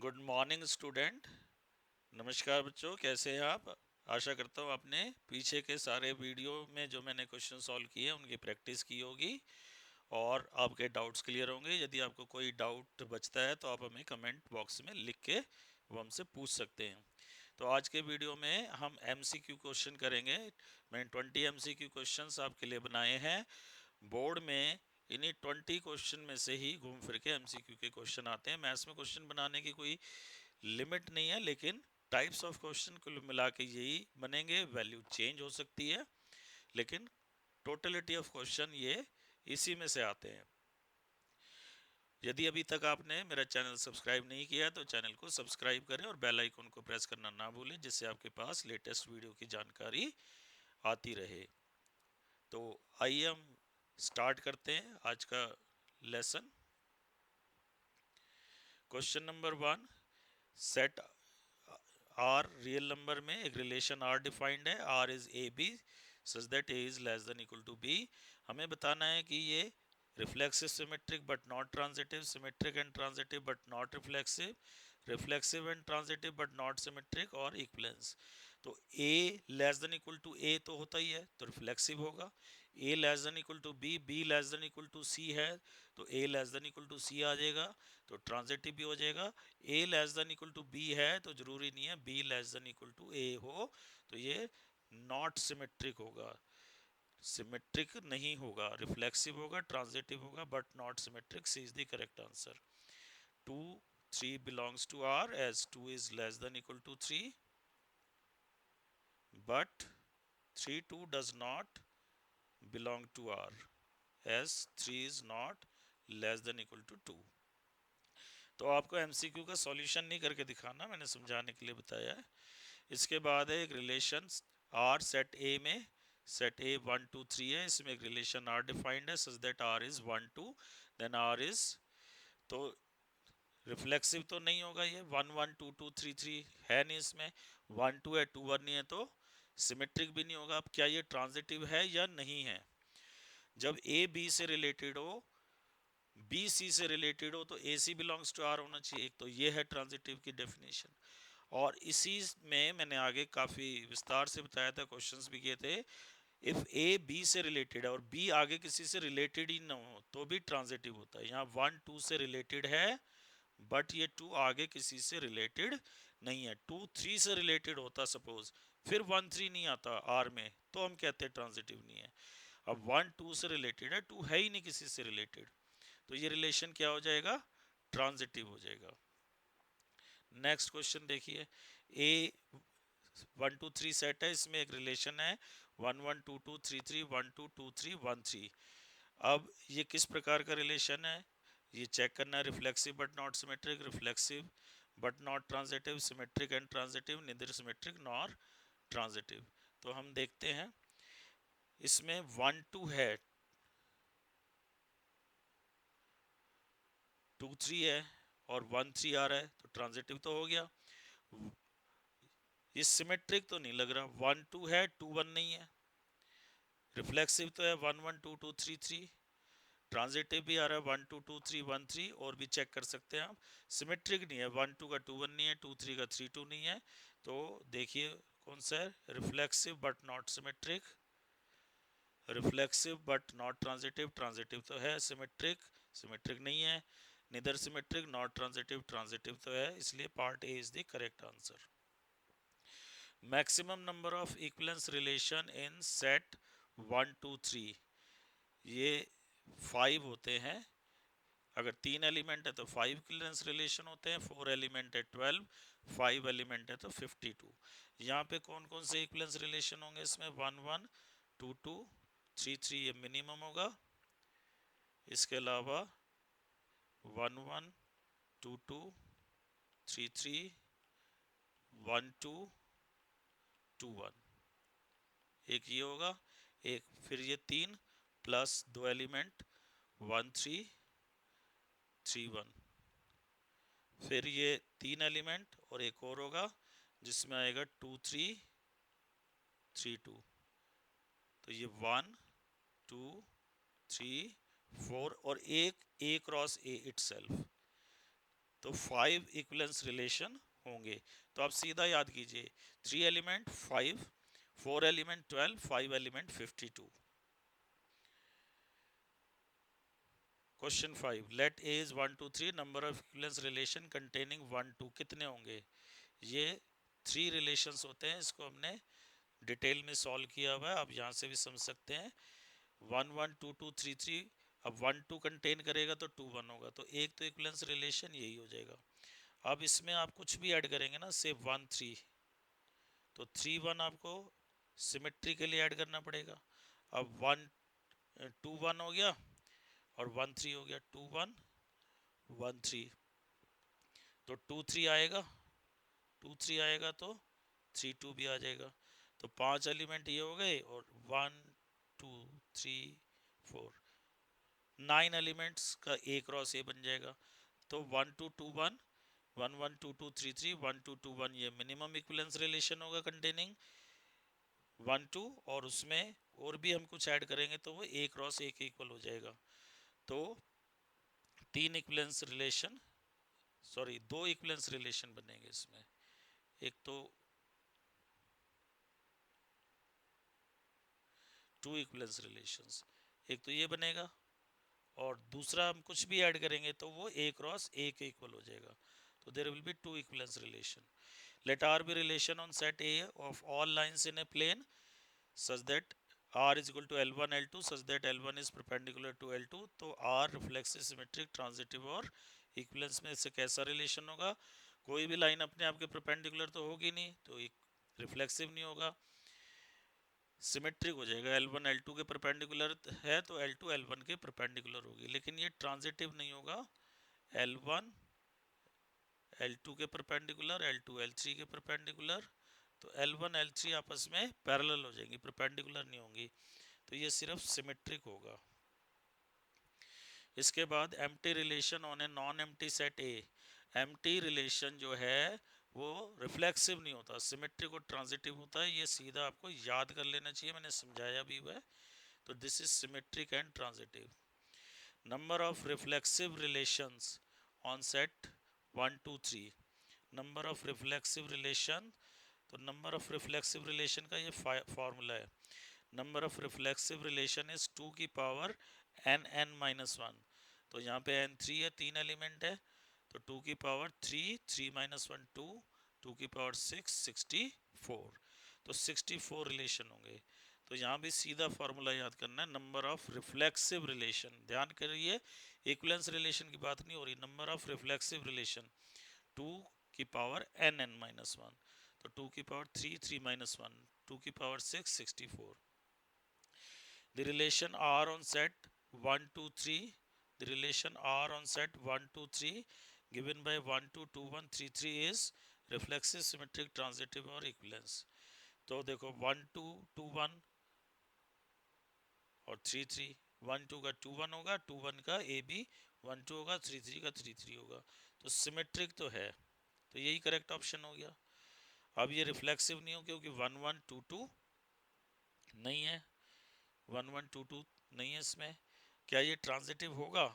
Good morning student. नमस्कार बच्चों, कैसे हैं आप? आशा करता हूँ आपने पीछे के सारे वीडियो में जो मैंने क्वेश्चन सॉल्व किए उनकी प्रैक्टिस की होगी और आपके डाउट्स क्लियर होंगे। यदि आपको कोई डाउट बचता है तो आप हमें कमेंट बॉक्स में लिख के वो हमसे पूछ सकते हैं। तो आज के वीडियो में हम एमसीक्यू क्वेश्चन करेंगे। मैंने 20 एमसीक्यू क्वेश्चंस आपके लिए बनाए हैं। बोर्ड में इन्हीं 20 क्वेश्चन में से ही घूम फिर के एमसीक्यू के क्वेश्चन आते हैं। मैथ्स में क्वेश्चन बनाने की कोई लिमिट नहीं है, लेकिन टाइप्स ऑफ क्वेश्चन कुल मिला के यही बनेंगे। वैल्यू चेंज हो सकती है, लेकिन टोटलिटी ऑफ क्वेश्चन ये इसी में से आते हैं। यदि अभी तक आपने मेरा चैनल सब्सक्राइब नहीं किया तो चैनल को सब्सक्राइब करें और बेल आइकन को प्रेस करना ना भूलें, जिससे आपके पास लेटेस्ट वीडियो की जानकारी आती रहे। तो आइए हम स्टार्ट करते हैं आज का lesson. Question number 1, set R real number में एक रिलेशन आर डिफाइंड है। R is A B such that a is less than equal to b. हमें बताना है कि ये reflexive symmetric but not transitive, symmetric and transitive but not reflexive, reflexive and transitive but not symmetric और equivalence. तो ए less than equal to a तो होता ही है, तो रिफ्लेक्सिव होगा। ए less than equal to B, B less than equal to C है तो ए less than equal to C आ जाएगा, तो ट्रांजिटिव भी हो जाएगा। A less than equal to B है तो जरूरी नहीं है B less than equal to A हो, तो ये नॉट सिमेट्रिक होगा, सिमेट्रिक नहीं होगा, रिफ्लेक्सिव होगा, ट्रांजिटिव होगा but not symmetric. C is the correct answer. 2 3 belongs to R as 2 is less than equal to 3, but 3 2 does not belong to R as 3 is not less than equal to 2। तो आपको MCQ का solution नहीं करके दिखाना, मैंने समझाने के लिए बताया है। इसके बाद है एक रिलेशन आर सेट ए में। सेट ए 1 2 3 है, इसमें एक रिलेशन आर डिफाइंड है such that R is 1 2, then R is, तो रिफ्लेक्सिव तो नहीं होगा, ये 1 1 2 2 3 3 है नहीं, इसमें 1 2 है 2 1 नहीं है, तो सिमेट्रिक भी नहीं होगा। अब क्या ये ट्रांजिटिव है या नहीं है? जब ए बी से रिलेटेड हो, बी सी से रिलेटेड हो, तो ए सी बिलोंग्स टू आर होना चाहिए। तो ये है ट्रांजिटिव की डेफिनेशन। और इसी में मैंने आगे काफ़ी विस्तार से बताया था, क्वेश्चंस भी किए थे। इफ ए बी से रिलेटेड है और बी आगे किसी से रिलेटेड ही ना हो तो भी ट्रांजिटिव होता है। यहाँ 1 2 से रिलेटेड है बट ये 2 आगे किसी से रिलेटेड नहीं है। 2 3 से रिलेटेड होता सपोज, फिर 1 3 नहीं आता आर में, तो हम कहते हैं ट्रांजिटिव नहीं है। अब 1 2 से रिलेटेड है, 2 है ही नहीं किसी से रिलेटेड, तो ये रिलेशन क्या हो जाएगा? ट्रांजिटिव हो जाएगा। नेक्स्ट क्वेश्चन देखिए। ए 1 2 3 सेट है, इसमें एक रिलेशन है 1 1 2 2 3 3 1 2 2 3 1 3। अब ये किस प्रकार का रिलेशन है ये चेक करना है। Reflexive but not symmetric, reflexive but not transitive, symmetric and transitive, neither symmetric nor transitive. तो हम देखते हैं, इसमें 1 2 है, 2 3 है और 1 3 आ रहा है, तो ट्रांजिटिव तो हो गया। ये सिमेट्रिक तो नहीं लग रहा, 1 2 है 2 1 नहीं है। रिफ्लेक्सिव तो है 1 1 2 2 3 3, ट्रांजिटिव भी आ रहा है 1 2 2 3 1 3, और भी चेक कर सकते हैं आप। सिमेट्रिक नहीं है, 1 2 का 2 1 नहीं है, 2 3 का 3 2 नहीं है। तो देखिए कौन सा है, reflexive but not symmetric, reflexive but not transitive, transitive तो है, सिमेट्रिक सिमेट्रिक नहीं है, निदर सिमेट्रिक नॉट ट्रांजिटिव, ट्रांजिटिव तो है, इसलिए part A is the correct answer. Maximum number of equivalence relation in set 1 2 3, ये 5 होते हैं। अगर 3 एलिमेंट है तो 5 इक्विवेलेंस रिलेशन होते हैं, 4 एलिमेंट है 12, 5 एलिमेंट है तो 52। यहाँ पे कौन कौन से इक्विवेलेंस रिलेशन होंगे? इसमें 1 1 2 2 3 3 ये मिनिमम होगा। इसके अलावा 1 1 2 2 3 3 1 2 2 1, एक ये होगा। एक फिर ये 3 प्लस 2 एलिमेंट 1 3 3 1, फिर ये 3 एलिमेंट और एक और होगा जिसमें आएगा 2 3 3 2, तो ये 1 2 3 4 और एक ए क्रॉस ए इटसेल्फ। तो 5 इक्विवेलेंस रिलेशन होंगे। तो आप सीधा याद कीजिए 3 element 5, 4 element 12, 5 element 52। Question 5, let A is 1 2 3, number of equivalence relation containing 1 2 कितने होंगे? ये 3 रिलेशंस होते हैं, इसको हमने डिटेल में सॉल्व किया हुआ है, आप यहाँ से भी समझ सकते हैं। 1 1 2 2 3 3, अब 1 2 कंटेन करेगा तो 2 1 होगा, तो एक तो इक्विवेलेंस रिलेशन यही हो जाएगा। अब इसमें आप कुछ भी ऐड करेंगे ना, से 1 3, तो 3 1 आपको सिमेट्री के लिए ऐड करना पड़ेगा। अब 1 2 1 हो गया और 1 3 हो गया, 2 1 1 3, तो 2 3 आएगा, 2 3 आएगा तो 3 2 भी आ जाएगा। तो 5 एलिमेंट ये हो गए और 1 2 3 4, 9 एलिमेंट्स का ए क्रॉस ए बन जाएगा। तो 1 2 2 1, 1 1 2 2 3 3, 1 2 2 1, ये मिनिमम इक्विवेलेंस रिलेशन होगा कंटेनिंग 1 2, और उसमें और भी हम कुछ ऐड करेंगे तो वो ए क्रॉस ए के इक्वल हो जाएगा। तो 3 equivalence relation, sorry 2 equivalence relation बनेंगे इसमें। एक तो 2 इक्विवेलेंस रिलेशंस, एक तो ये बनेगा, और दूसरा हम कुछ भी ऐड करेंगे तो वो ए क्रॉस ए के इक्वल हो जाएगा। तो there will be 2 equivalence relation. Let R be relation on set A of all lines in a plane such that R is equal to L1 L2 such that L1 is perpendicular to L2। तो R reflexive symmetric transitive और equivalence में इससे कैसा relation होगा? कोई भी line अपने आप के परपेंडिकुलर तो होगी नहीं, तो एक रिफ्लेक्सिव नहीं होगा, सिमेट्रिक हो जाएगा। L1 L2 के परपेंडिकुलर है तो L2 L1 के परपेंडिकुलर होगी, लेकिन ये ट्रांजिटिव नहीं होगा। L1 L2 के परपेंडिकुलर, L2 L3 के परपेंडिकुलर, तो L1 L3 आपस में पैरेलल हो जाएंगी, परपेंडिकुलर नहीं होंगी, तो ये सिर्फ सिमेट्रिक होगा। इसके बाद empty relation on a non empty set A, empty relation जो है वो रिफ्लेक्सिव नहीं होता, सिमेट्रिक और ट्रांजिटिव होता है, ये सीधा आपको याद कर लेना चाहिए, मैंने समझाया भी हुआ है। तो this is symmetric and transitive. Number of reflexive relations on set 1 2 3, number of reflexive relation, तो नंबर ऑफ रिफ्लेक्सिव रिलेशन का ये फॉर्मूला है। Number of reflexive relation is 2 की power n n minus one. तो यहाँ पे एन 3 है, 3 element है, तो 2 की पावर 3, 3 माइनस वन 2, 2 की पावर 6, 64, तो 64 रिलेशन होंगे। तो यहाँ भी सीधा फॉर्मूला याद करना है, नंबर ऑफ रिफ्लेक्सिव रिलेशन, ध्यान करिए इक्विवेलेंस रिलेशन की बात नहीं हो रही, नंबर ऑफ रिफ्लेक्सिव रिलेशन 2 की power n n minus one, तो 2 की पावर 3, 3 माइनस वन, 2 की power 6, 64। The relation R on set 1 2 3, the relation R on set 1 2 3 given by 1 2 2 1 3 3 is reflexive symmetric transitive और equivalence। तो देखो 1 2 2 1 और 3 3, 1 2 का 2 1 होगा, 2 1 का ए बी 1 2 होगा, 3 3 का 3 3 होगा, तो सिमेट्रिक तो है, तो यही करेक्ट ऑप्शन हो गया। अब ये रिफ्लेक्सिव नहीं हो क्योंकि 1 1 2 2 नहीं है, 1 1 2 2 नहीं है इसमें। क्या ये ट्रांजिटिव होगा?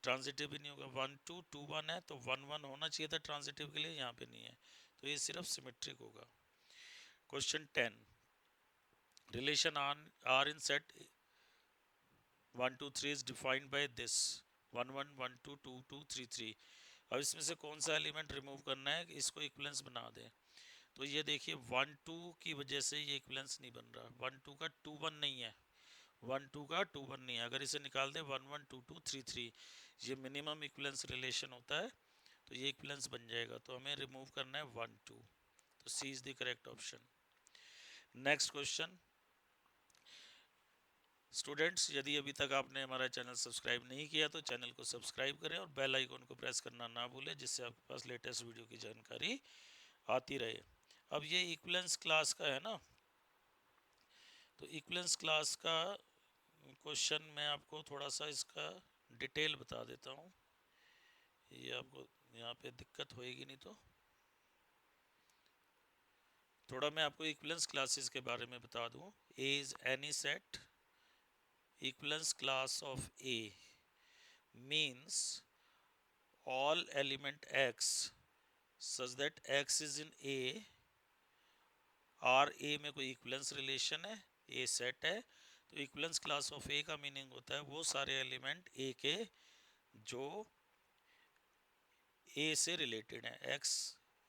ट्रांजिटिव भी नहीं होगा, 1 2 2 1 है तो 1 1 होना चाहिए था ट्रांजिटिव के लिए, यहाँ पे नहीं है, तो ये सिर्फ सिमेट्रिक होगा। Question 10, relation R in set 1 2 3 is defined by this 1 1 1 2 2 2 3 3। अब इसमें से कौन सा एलिमेंट रिमूव करना है कि इसको इक्विवेलेंस बना दें? तो ये देखिए 1 2 की वजह से ये इक्विवेलेंस नहीं बन रहा, 1 2 का 2 1 नहीं है, 1 2 का 2 1 नहीं है, अगर इसे निकाल दे 1 1 2 2 3 3, ये मिनिमम इक्विवेलेंस रिलेशन होता है, तो ये इक्विवेलेंस बन जाएगा, तो हमें रिमूव करना है 1 2, तो C is the correct option. Next question, students यदि अभी तक आपने हमारा चैनल सब्सक्राइब नहीं किया तो चैनल को सब्सक्राइब करें और बेल आइकन को प्रेस करना ना भूलें, जिससे आपके पास लेटेस्ट वीडियो की जानकारी आती रहे। अब ये इक्विवेलेंस क्लास का है ना, तो इक्विवेलेंस क्लास का क्वेश्चन मैं आपको थोड़ा सा इसका डिटेल बता देता हूँ, ये आपको यहाँ पे दिक्कत होएगी नहीं, तो थोड़ा मैं आपको इक्विवेलेंस क्लासेस के बारे में बता दूँ। A is any set equivalence class of A means all element x such that x is in a R A में कोई इक्वलेंस रिलेशन है, ए सेट है, तो इक्वलेंस क्लास ऑफ ए का मीनिंग होता है वो सारे एलिमेंट ए के जो ए से रिलेटेड है। X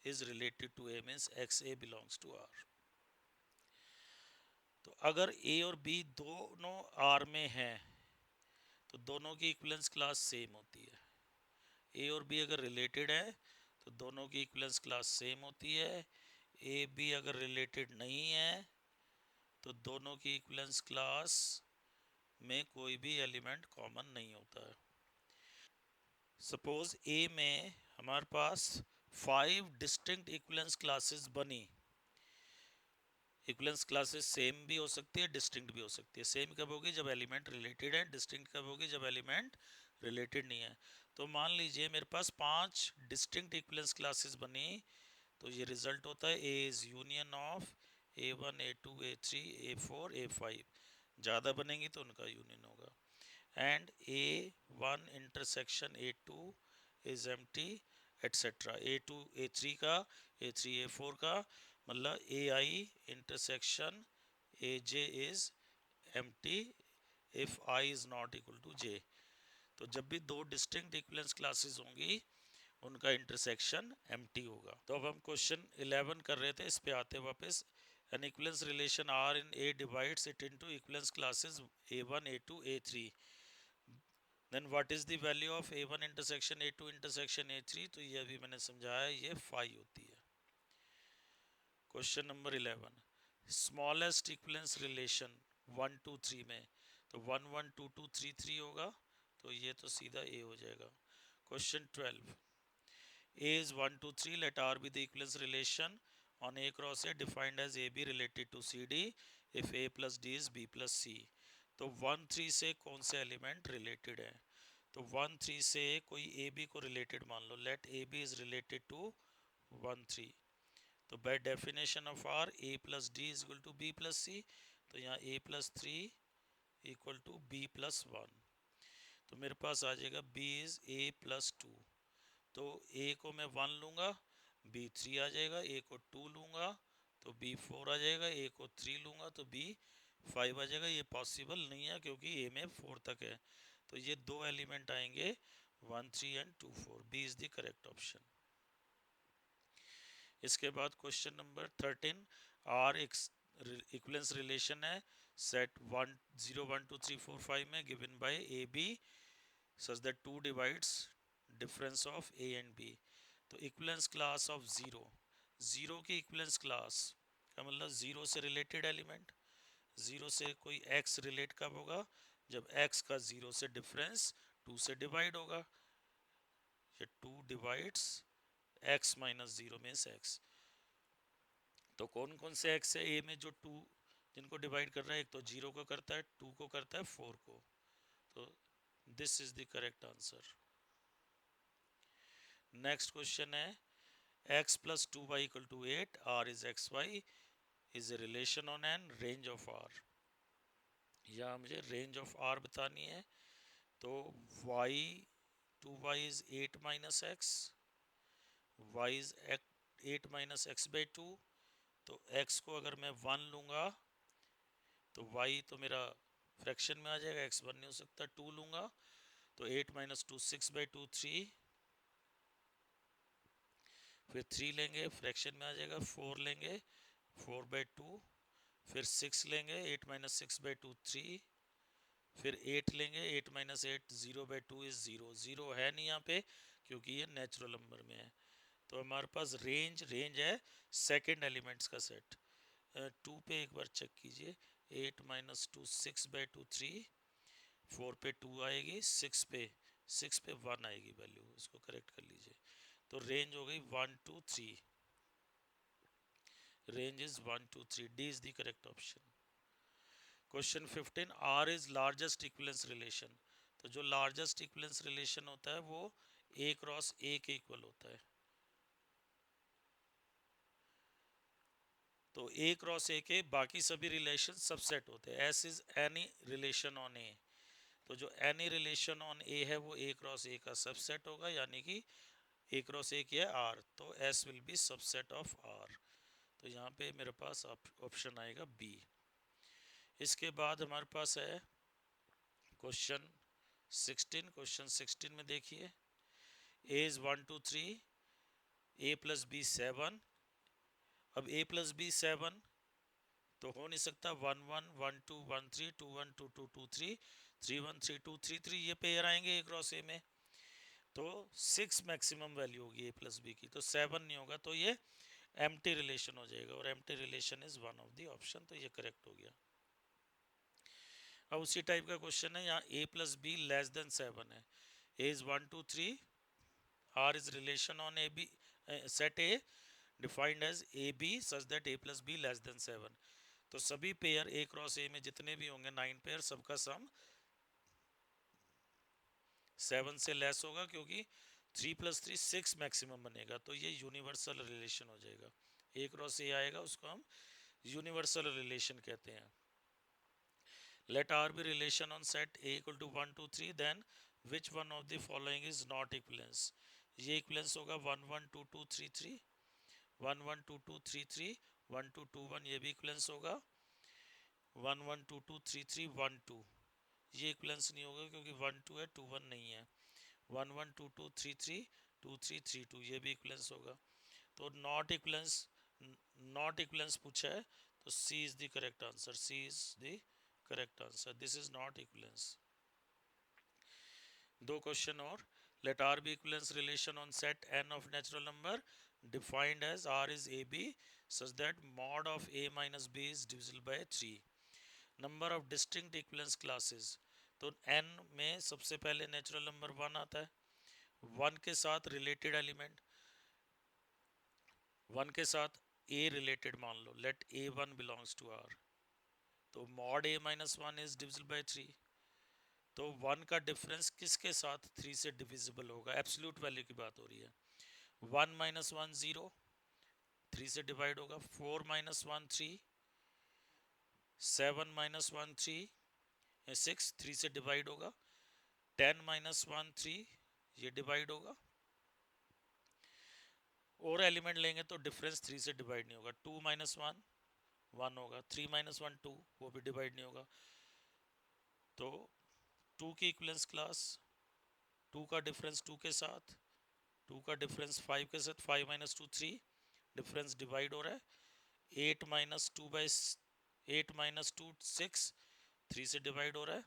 is related to a means x a belongs to R. तो अगर ए और बी दोनों आर में हैं तो दोनों की इक्वलेंस क्लास सेम होती है। ए और बी अगर रिलेटेड है तो दोनों की इक्वलेंस क्लास सेम होती है। ए बी अगर रिलेटेड नहीं है तो दोनों की इक्वलेंस क्लास में कोई भी एलिमेंट कॉमन नहीं होता है। सपोज ए में हमारे पास 5 डिस्टिंक्ट इक्वलेंस क्लासेस बनी। इक्वलेंस क्लासेस सेम भी हो सकती है, डिस्टिंक्ट भी हो सकती है। सेम कब होगी? जब एलिमेंट रिलेटेड है। डिस्टिंक्ट कब होगी? जब एलिमेंट रिलेटेड नहीं है। तो मान लीजिए मेरे पास 5 डिस्टिंक्ट इक्वलेंस क्लासेस बनी, तो ये रिजल्ट होता है A is union of A1 A2 A3 A4 A5। ज़्यादा बनेंगी तो उनका यूनियन होगा। And A1 intersection A2 is empty etcetera. A2 A3 का, A3 A4 का, मतलब AI intersection AJ is empty if I is not equal to J। तो जब भी दो डिस्टिंक्ट इक्वलेंस क्लासेस होंगी उनका इंटरसेक्शन एम्प्टी होगा। तो अब हम क्वेश्चन 11 कर रहे थे, इस पे आते वापस। An equivalence relation R in A divides it into equivalence classes A1 A2 A3, then what is the value of A1 intersection A2 intersection A3? तो ये अभी मैंने समझाया, ये 5 होती है। Question number 11, smallest equivalence relation 1 2 3 में, तो 1 1 2 2 3 3 होगा, तो ये तो सीधा ए हो जाएगा। Question 12, A is 1 2 3, let R be the equivalence relation on A cross A defined as AB related to CD if A plus D is B plus C। तो 1 3 से कौन से एलिमेंट रिलेटेड है? तो 1 3 से कोई ए बी को related मान लो, let A B is related to 1 3। तो by definition of R A plus D is equal to B plus C, तो यहाँ A plus three equal to B plus one. तो मेरे पास आ जाएगा B is A plus two. तो A को मैं 1 लूँगा, बी 3 आ जाएगा। ए को 2 लूँगा तो बी 4 आ जाएगा। ए को 3 लूँगा तो बी 5 आ जाएगा। ये पॉसिबल नहीं है क्योंकि ए में 4 तक है, तो ये दो एलिमेंट आएंगे 1 3 and 2 4। B is the correct option. इसके बाद question number 13, R equivalence relation है सेट 1 0 1 2 3 4 5 में given by a b such that 2 divides difference of A and B। तो equivalence class of zero, zero की इक्विवेलेंस क्लास का मतलब zero से related element. Zero से कोई एक्स रिलेट कब होगा? जब एक्स का जीरो से डिफरेंस टू से डिवाइड होगा। ये to divides x minus zero means x. तो कौन कौन से एक्स है ए में जो टू जिनको डिवाइड कर रहा है? एक तो जीरो को करता है, टू को करता है, फोर को। तो this is the correct answer. Next question है x plus 2y equal to 8, r is xy is a relation on an range of r। यहाँ मुझे रेंज ऑफ r बतानी है। तो y 2y is 8 minus x, y is 8 minus x by 2। तो x को अगर मैं 1 लूँगा तो y तो मेरा फ्रैक्शन में आ जाएगा, x 1 नहीं हो सकता। 2 लूँगा तो 8 माइनस टू 6 बाई टू 3, फिर 3 लेंगे फ्रैक्शन में आ जाएगा। 4 लेंगे 4 बाई टू, फिर 6 लेंगे 8 माइनस सिक्स बाई टू 3, फिर 8 लेंगे 8 minus eight, 0 by two is 0। 0 है नहीं यहाँ पे क्योंकि ये नेचुरल नंबर में है। तो हमारे पास रेंज है सेकेंड एलिमेंट्स का सेट। टू पे एक बार चेक कीजिए, 8 माइनस टू 6 बाई टू 3, 4 पे 2 आएगी, 6 पे 1 आएगी वैल्यू, इसको करेक्ट कर लीजिए। तो रेंज हो गई 1 2 3। Range is 1 2 3, D is the correct option. Question 15, R is largest equivalence relation. तो जो लार्जेस्ट इक्विवेलेंस रिलेशन होता है वो ए क्रॉस ए के इक्वल होता है। तो ए क्रॉस ए के बाकी सभी रिलेशन सबसेट होते हैं। S is any relation on A, तो जो एनी रिलेशन ऑन ए है वो ए क्रॉस ए का सबसेट होगा, यानी कि ए क्रॉस ए क्या है, आर, तो S will be subset of R. तो यहाँ पे मेरे पास ऑप्शन आएगा बी। इसके बाद हमारे पास है क्वेश्चन 16। क्वेश्चन 16 में देखिए, ए इज 1 2 3, ए प्लस बी 7। अब ए प्लस बी 7 तो हो नहीं सकता, 1 1 1 2 1 3 2 1 2 2 2 3 3 1 3 2 3 3 ये पेयर आएंगे ए क्रॉस ए में। तो 6 मैक्सिमम वैल्यू होगी ए प्लस बी की, तो 7 नहीं होगा, तो ये एम्प्टी रिलेशन हो जाएगा, और empty relation is one of the option, तो ये करेक्ट हो गया। अब उसी टाइप का क्वेश्चन है, यहाँ A plus B less than 7 है, A is 1 2 3, R is relation on A B set A defined as A B such that A plus B less than 7। तो सभी पेयर ए क्रॉस ए में जितने भी होंगे 9 पेयर, सबका सम 7 से लेस होगा, क्योंकि 3 प्लस 3 6 मैक्सिमम बनेगा, तो ये यूनिवर्सल रिलेशन हो जाएगा। ए क्रॉस ए आएगा, उसको हम यूनिवर्सल रिलेशन कहते हैं। Let R be relation on set A equal to 1 2 3, then which one of the following is not equivalence. ये इक्वलेंस होगा 1 1 2 2 3 3, 1 1 2 2 3 3, 1 2 2 1, ये भी इक्वलेंस होगा, 1 1 2 2 3 3 1 2, ये इक्वलेंस नहीं होगा क्योंकि 1 2 है, 2 1 नहीं है। 1 1 2 2 3 3 2 3 3 2, ये भी इक्वलेंस होगा। तो नॉट इक्वलेंस पूछा है, तो C is the correct answer, C is the correct answer, this is not equivalence. दो क्वेश्चन और, let R be equivalence relation on set N of natural number defined as R is A B such that mod of A minus B is divisible by 3। Number of distinct equivalence classes, तो n में सबसे पहले natural number 1 आता है, 1 के साथ related element, 1 के साथ a रिलेटेड मान लो, let a1 belongs to r, तो mod a minus 1 is divisible by 3। तो 1 का डिफरेंस किसके साथ 3 से डिविजिबल होगा, एब्सोल्यूट वैल्यू की बात हो रही है। 1 माइनस 1 0, 3 से डिवाइड होगा, 4 माइनस 1 3, 7 माइनस 1 3 6, 3 से डिवाइड होगा, 10 माइनस 1 3, ये डिवाइड होगा, और एलिमेंट लेंगे तो डिफरेंस 3 से डिवाइड नहीं होगा, 2 माइनस 1 1 होगा, 3 माइनस 1 2, वो भी डिवाइड नहीं होगा। तो 2 की इक्वलेंस क्लास, 2 का डिफरेंस 2 के साथ, 2 का डिफरेंस 5 के साथ, 5 माइनस 2 3, डिफरेंस डिवाइड हो रहा है, 8 माइनस 2 बाई 8 माइनस 2 6, 3 से डिवाइड हो रहा है,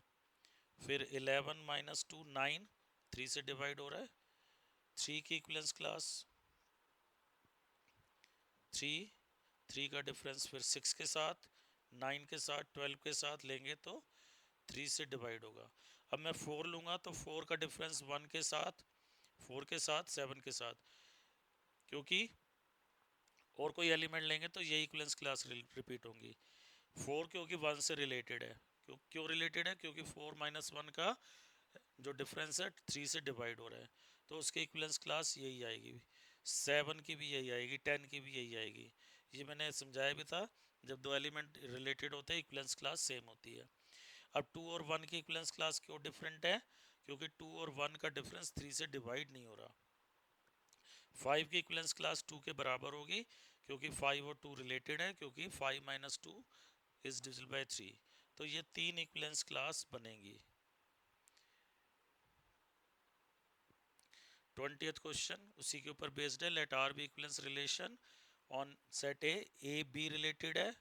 फिर 11 माइनस 2 9, 3 से डिवाइड हो रहा है, 3 की इक्वलेंस क्लास 3, 3 का डिफरेंस फिर 6 के साथ, 9 के साथ, 12 के साथ लेंगे तो 3 से डिवाइड होगा। अब मैं 4 लूँगा तो 4 का डिफरेंस 1 के साथ, 4 के साथ, 7 के साथ, क्योंकि और कोई एलिमेंट लेंगे तो ये इक्वलेंस क्लास रिपीट होंगी। 4 क्योंकि 1 से रिलेटेड है, क्यों रिलेटेड है, क्योंकि 4 माइनस 1 का जो डिफरेंस है 3 से डिवाइड हो रहा है, तो उसकी इक्वलेंस क्लास यही आएगी। 7 की भी यही आएगी, 10 की भी यही आएगी। ये मैंने समझाया भी था, जब दो एलिमेंट रिलेटेड होते हैं इक्वलेंस क्लास सेम होती है। अब 2 और 1 की इक्वलेंस क्लास क्यों डिफरेंट है, क्योंकि 2 और 1 का डिफरेंस 3 से डिवाइड नहीं हो रहा। 5 की इक्वलेंस क्लास 2 के बराबर होगी, क्योंकि 5 और 2 रिलेटेड है, क्योंकि 5 माइनस 2 इज डिविजिबल बाय 3। तो ये तीन इक्वलेंस क्लास बनेंगी। 20th क्वेश्चन उसी के ऊपर बेस्ड है, let R be equivalence relation on set A b related है,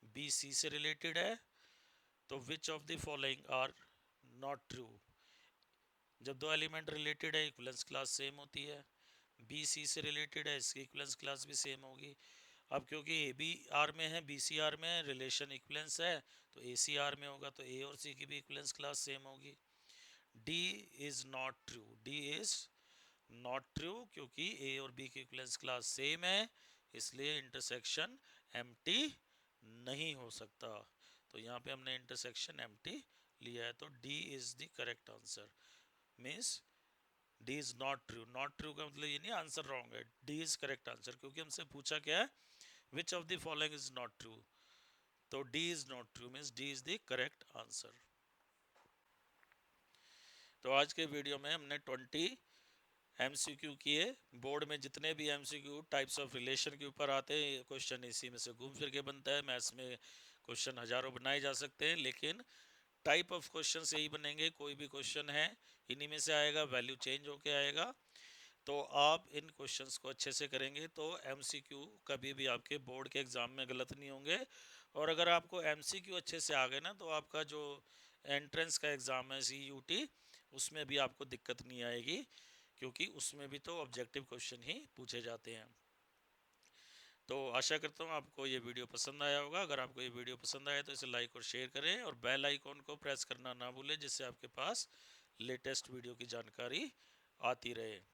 बी सी से रिलेटेड है, तो which of the following are not true. जब दो एलिमेंट रिलेटेड है इक्वलेंस क्लास सेम होती है, बी सी से रिलेटेड है, इसकी इक्वलेंस क्लास भी सेम होगी। अब क्योंकि ए बी आर में है, बी सी आर में है, रिलेशन इक्वलेंस है, तो ए सी आर में होगा, तो ए और सी की भी इक्वलेंस क्लास सेम होगी। D is not true, D is not true, क्योंकि ए और बी की इक्वलेंस क्लास सेम है, इसलिए इंटरसेक्शन एम्प्टी नहीं हो सकता। तो यहाँ पे हमने इंटरसेक्शन एम्प्टी लिया है, तो D is the correct answer, means D is not true. Not true का मतलब ये नहीं आंसर रॉन्ग है, डी इज करेक्ट आंसर, क्योंकि हमसे पूछा क्या है, which of the following is not true, तो D is not true means D is the correct answer. तो आज के वीडियो में हमने 20 MCQ किए। बोर्ड में जितने भी MCQ टाइप्स ऑफ रिलेशन के ऊपर आते हैं क्वेश्चन इसी में से घूम फिर के बनता है। मैथ्स में क्वेश्चन हजारों बनाए जा सकते हैं, लेकिन टाइप ऑफ क्वेश्चन यही बनेंगे। कोई भी क्वेश्चन है इन्हीं में से आएगा, वैल्यू चेंज होके आएगा। तो आप इन क्वेश्चंस को अच्छे से करेंगे तो MCQ कभी भी आपके बोर्ड के एग्जाम में गलत नहीं होंगे। और अगर आपको MCQ अच्छे से आ गए ना, तो आपका जो एंट्रेंस का एग्ज़ाम है CUT, उसमें भी आपको दिक्कत नहीं आएगी, क्योंकि उसमें भी तो ऑब्जेक्टिव क्वेश्चन ही पूछे जाते हैं। तो आशा करता हूँ आपको ये वीडियो पसंद आया होगा। अगर आपको ये वीडियो पसंद आया तो इसे लाइक और शेयर करें, और बेल आइकॉन को प्रेस करना ना भूलें, जिससे आपके पास लेटेस्ट वीडियो की जानकारी आती रहे।